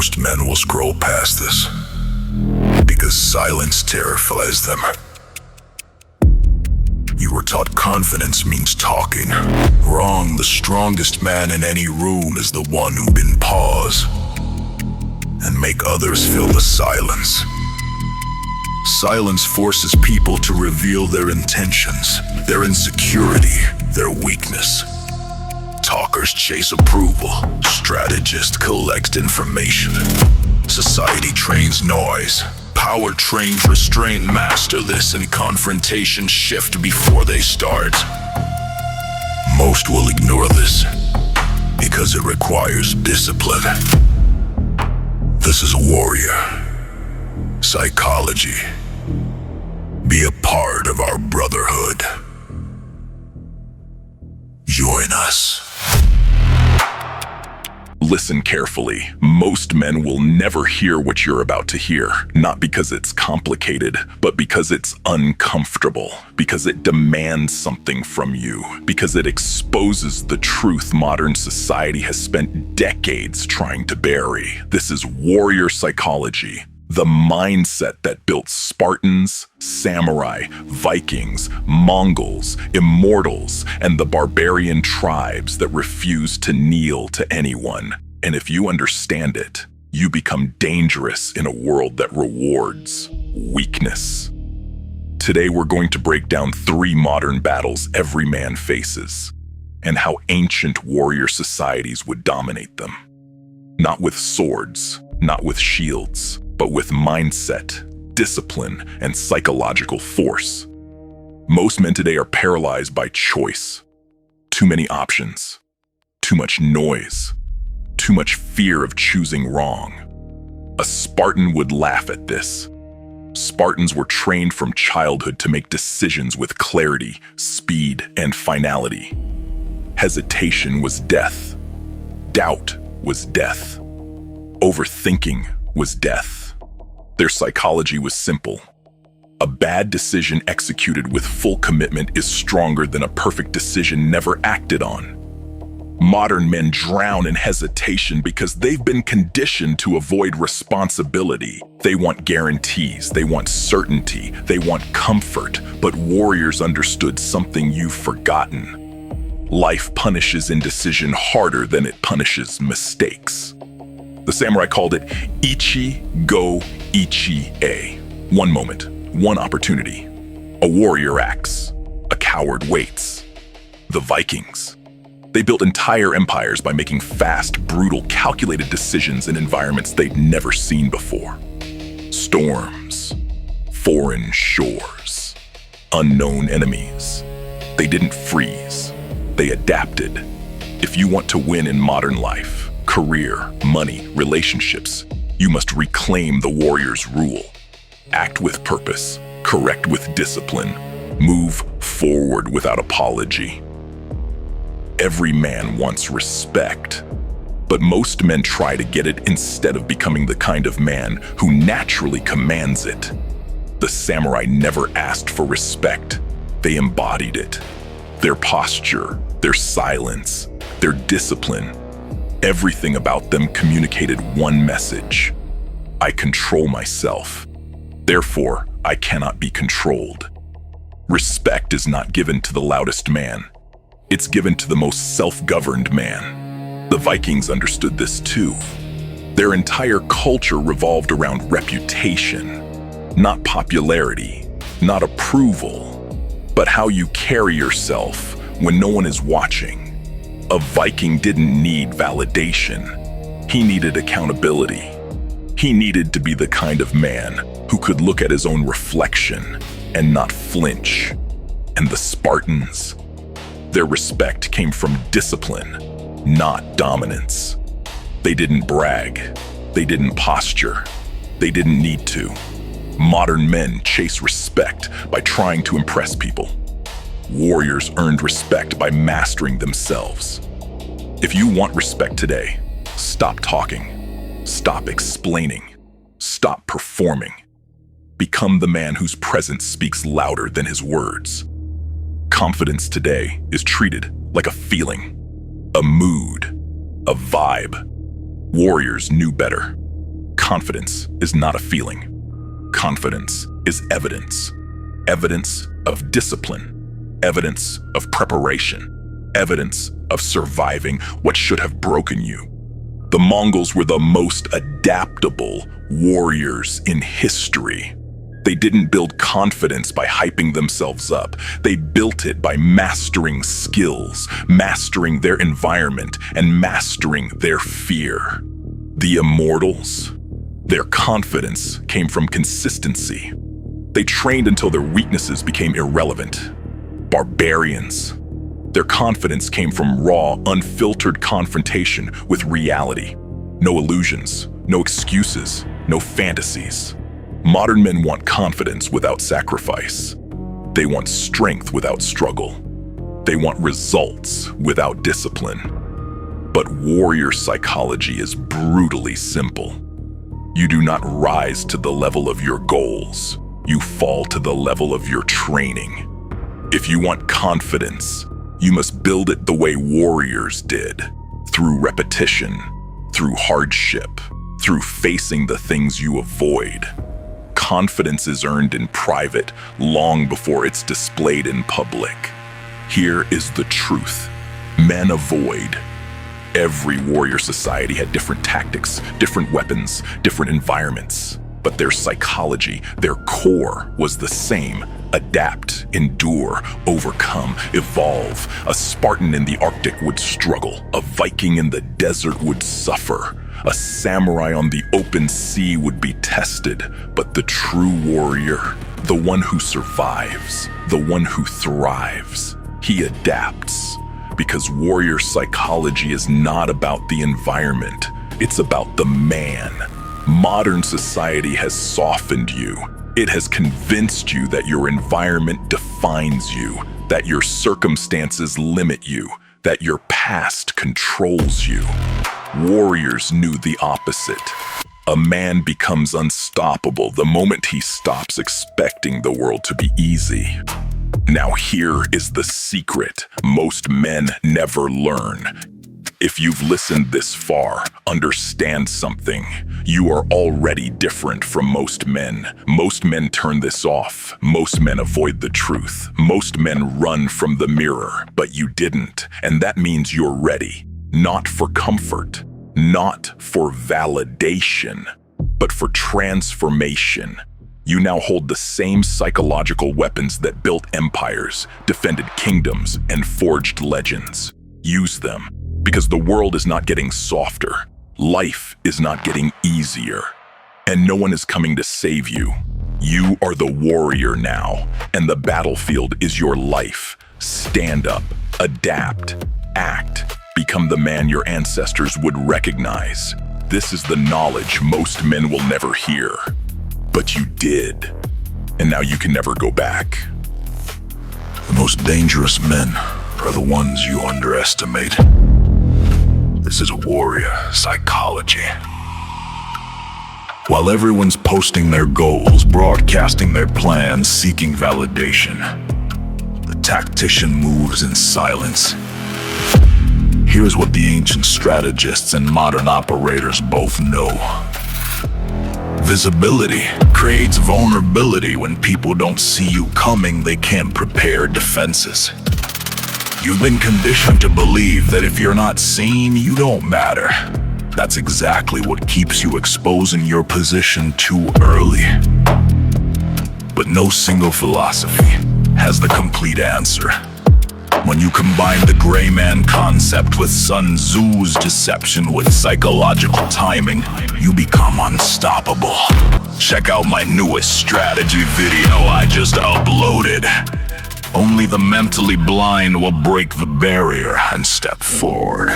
Most men will scroll past this because silence terrifies them. You were taught confidence means talking. Wrong. The strongest man in any room is the one who can pause and make others fill the silence. Silence forces people to reveal their intentions, their insecurity, their weakness. Talkers chase approval. Strategists collect information. Society trains noise. Power trained restraint master this, and confrontation shift before they start. Most will ignore this because it requires discipline. This is warrior psychology. Be a part of our brotherhood. Join us. Listen carefully. Most men will never hear what you're about to hear, not because it's complicated, but because it's uncomfortable, because it demands something from you, because it exposes the truth modern society has spent decades trying to bury. This is warrior psychology, the mindset that built Spartans, samurai, Vikings, Mongols, immortals, and the barbarian tribes that refuse to kneel to anyone. And if you understand it, you become dangerous in a world that rewards weakness. Today we're going to break down 3 modern battles every man faces, and how ancient warrior societies would dominate them. Not with swords, not with shields, but with mindset, discipline, and psychological force. Most men today are paralyzed by choice. Too many options, too much noise, too much fear of choosing wrong. A Spartan would laugh at this. Spartans were trained from childhood to make decisions with clarity, speed, and finality. Hesitation was death. Doubt was death. Overthinking was death. Their psychology was simple. A bad decision executed with full commitment is stronger than a perfect decision never acted on. Modern men drown in hesitation because they've been conditioned to avoid responsibility. They want guarantees, they want certainty, they want comfort, but warriors understood something you've forgotten. Life punishes indecision harder than it punishes mistakes. The samurai called it ichi go ichi e. One moment, one opportunity. A warrior acts, a coward waits. The Vikings. They built entire empires by making fast, brutal, calculated decisions in environments they'd never seen before. Storms, foreign shores, unknown enemies. They didn't freeze, they adapted. If you want to win in modern life, career, money, relationships, you must reclaim the warrior's rule. Act with purpose, correct with discipline, move forward without apology. Every man wants respect, but most men try to get it instead of becoming the kind of man who naturally commands it. The samurai never asked for respect, they embodied it. Their posture, their silence, their discipline, everything about them communicated one message. I control myself. Therefore, I cannot be controlled. Respect is not given to the loudest man. It's given to the most self-governed man. The Vikings understood this too. Their entire culture revolved around reputation, not popularity, not approval, but how you carry yourself when no one is watching. A Viking didn't need validation. He needed accountability. He needed to be the kind of man who could look at his own reflection and not flinch. And the Spartans, their respect came from discipline, not dominance. They didn't brag. They didn't posture. They didn't need to. Modern men chase respect by trying to impress people. Warriors earned respect by mastering themselves. If you want respect today, stop talking. Stop explaining. Stop performing. Become the man whose presence speaks louder than his words. Confidence today is treated like a feeling, a mood, a vibe. Warriors knew better. Confidence is not a feeling. Confidence is evidence. Evidence of discipline. Evidence of preparation. Evidence of surviving what should have broken you. The Mongols were the most adaptable warriors in history. They didn't build confidence by hyping themselves up. They built it by mastering skills, mastering their environment, and mastering their fear. The Immortals, their confidence came from consistency. They trained until their weaknesses became irrelevant. Barbarians, their confidence came from raw, unfiltered confrontation with reality. No illusions, no excuses, no fantasies. Modern men want confidence without sacrifice. They want strength without struggle. They want results without discipline. But warrior psychology is brutally simple. You do not rise to the level of your goals. You fall to the level of your training. If you want confidence, you must build it the way warriors did, through repetition, through hardship, through facing the things you avoid. Confidence is earned in private long before it's displayed in public. Here is the truth. Men avoid. Every warrior society had different tactics, different weapons, different environments. But their psychology, their core was the same. Adapt, endure, overcome, evolve. A Spartan in the Arctic would struggle. A Viking in the desert would suffer. A samurai on the open sea would be tested. But the true warrior, the one who survives, the one who thrives, he adapts. Because warrior psychology is not about the environment. It's about the man. Modern society has softened you. It has convinced you that your environment defines you, that your circumstances limit you, that your past controls you. Warriors knew the opposite. A man becomes unstoppable the moment he stops expecting the world to be easy. Now here is the secret most men never learn. If you've listened this far, understand something. You are already different from most men. Most men turn this off. Most men avoid the truth. Most men run from the mirror, but you didn't. And that means you're ready. Not for comfort, not for validation, but for transformation. You now hold the same psychological weapons that built empires, defended kingdoms, and forged legends. Use them. Because the world is not getting softer. Life is not getting easier. And no one is coming to save you. You are the warrior now, and the battlefield is your life. Stand up, adapt, act, become the man your ancestors would recognize. This is the knowledge most men will never hear. But you did, and now you can never go back. The most dangerous men are the ones you underestimate. This is warrior psychology. While everyone's posting their goals, broadcasting their plans, seeking validation, the tactician moves in silence. Here's what the ancient strategists and modern operators both know. Visibility creates vulnerability. When people don't see you coming, they can't prepare defenses. You've been conditioned to believe that if you're not seen, you don't matter. That's exactly what keeps you exposing your position too early. But no single philosophy has the complete answer. When you combine the gray man concept with Sun Tzu's deception with psychological timing, you become unstoppable. Check out my newest strategy video I just uploaded. Only the mentally blind will break the barrier and step forward.